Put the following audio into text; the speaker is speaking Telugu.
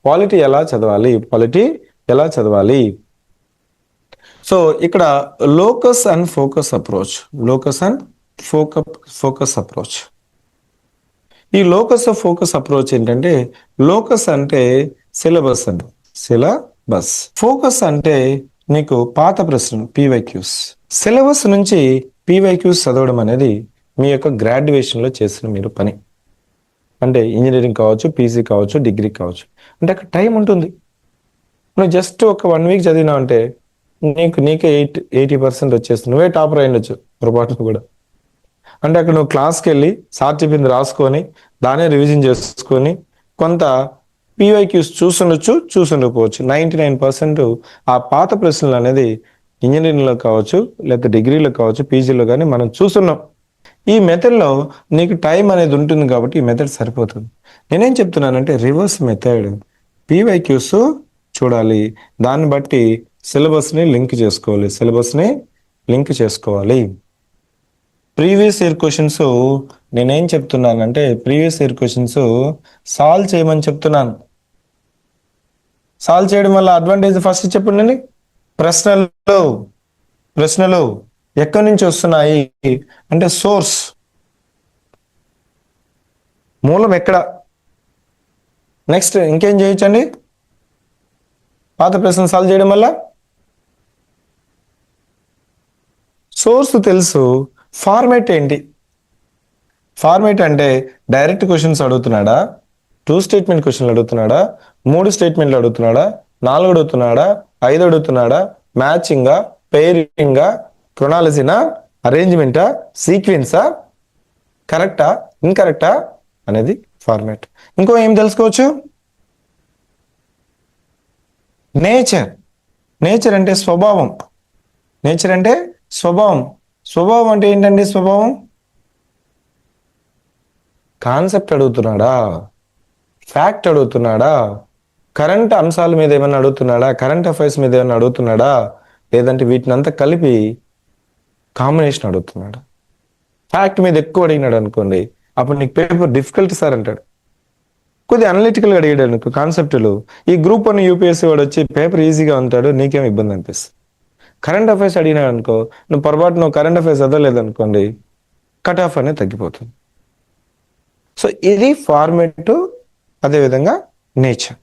పాలిటీ ఎలా చదవాలి. సో ఇక్కడ లోకస్ అండ్ ఫోకస్ అప్రోచ్. ఈ లోకస్ ఫోకస్ అప్రోచ్ ఏంటంటే, లోకస్ అంటే సిలబస్. ఫోకస్ అంటే నీకు పాత ప్రశ్నలు పీవైక్యూస్. సిలబస్ నుంచి పీవైక్యూస్ చదవడం అనేది మీ యొక్క గ్రాడ్యుయేషన్లో చేసిన మీరు పని. అంటే ఇంజనీరింగ్ కావచ్చు, పీజీ కావచ్చు, డిగ్రీ కావచ్చు. అంటే అక్కడ టైం ఉంటుంది. నువ్వు జస్ట్ ఒక 1 వీక్ చదివినావు అంటే నీకే 80% వచ్చేస్తుంది. నువ్వే టాపర్ అయ్యొచ్చు పొరపాటును కూడా. అంటే అక్కడ నువ్వు క్లాస్కి వెళ్ళి సార్ చెప్పింది రాసుకొని దానే రివిజన్ చేసుకొని కొంత పీవైక్యూస్ చూసుండకపోవచ్చు. 99% ఆ పాత ప్రశ్నలు అనేది ఇంజనీరింగ్లో కావచ్చు, లేకపోతే డిగ్రీలో కావచ్చు, పీజీలో కానీ మనం చూస్తున్నాం. ఈ మెథడ్లో నీకు టైం అనేది ఉంటుంది కాబట్టి ఈ మెథడ్ సరిపోతుంది. నేనేం చెప్తున్నానంటే రివర్స్ మెథడ్. పీవైక్యూస్ చూడాలి, దాన్ని బట్టి సిలబస్ని లింక్ చేసుకోవాలి. ప్రీవియస్ ఇయర్ క్వశ్చన్స్ నేనేం చెప్తున్నానంటే ప్రీవియస్ ఇయర్ క్వశ్చన్స్ సాల్వ్ చేయమని చెప్తున్నాను. సాల్వ్ చేయడం వల్ల అడ్వాంటేజ్ ఫస్ట్ చెప్పండి. ప్రశ్నలు ఎక్కడి నుంచి వస్తున్నాయి అంటే సోర్స్, మూలం ఎక్కడ. నెక్స్ట్ ఇంకేం చేయొచ్చండి పాత ప్రశ్న సాల్వ్ చేయడం వల్ల? సోర్స్ తెలుసు. ఫార్మేట్ ఏంటి? ఫార్మేట్ అంటే డైరెక్ట్ క్వశ్చన్స్ అడుగుతున్నాడా, 2 స్టేట్మెంట్ క్వశ్చన్లు అడుగుతున్నాడా, 3 స్టేట్మెంట్లు అడుగుతున్నాడా, 4 అడుగుతున్నాడా, 5 అడుగుతున్నాడా, మ్యాచింగా, పెయిరింగా, క్రొనాలజీనా, అరేంజ్మెంటా, సీక్వెన్సా, కరెక్టా, ఇన్కరెక్టా అనేది ఫార్మేట్. ఇంకో ఏం తెలుసుకోవచ్చు? నేచర్ అంటే స్వభావం. స్వభావం అంటే ఏంటండి? స్వభావం కాన్సెప్ట్ అడుగుతున్నాడా, ఫ్యాక్ట్ అడుగుతున్నాడా, కరెంట్ అంశాల మీద ఏమైనా అడుగుతున్నాడా, కరెంట్ అఫైర్స్ మీద ఏమైనా అడుగుతున్నాడా, లేదంటే వీటిని అంతా కలిపి కాంబినేషన్ అడుగుతున్నాడా? ఫ్యాక్ట్ మీద ఎక్కువ అడిగినాడు అనుకోండి, అప్పుడు నీకు పేపర్ డిఫికల్ట్ సార్ అంటాడు. కొద్దిగా అనలిటికల్గా అడిగాడు అనుకో కాన్సెప్టులు, ఈ గ్రూప్ 1 యూపీఎస్సీ వాడు వచ్చి పేపర్ ఈజీగా ఉంటాడు, నీకేం ఇబ్బంది అనిపిస్తుంది. కరెంట్ అఫైర్స్ అడిగినాడు అనుకో, నువ్వు కరెంట్ అఫైర్స్ చదవలేదు అనుకోండి, కట్ ఆఫ్ అనేది తగ్గిపోతుంది. సో ఇది ఫార్మేట్, అదేవిధంగా నేచర్.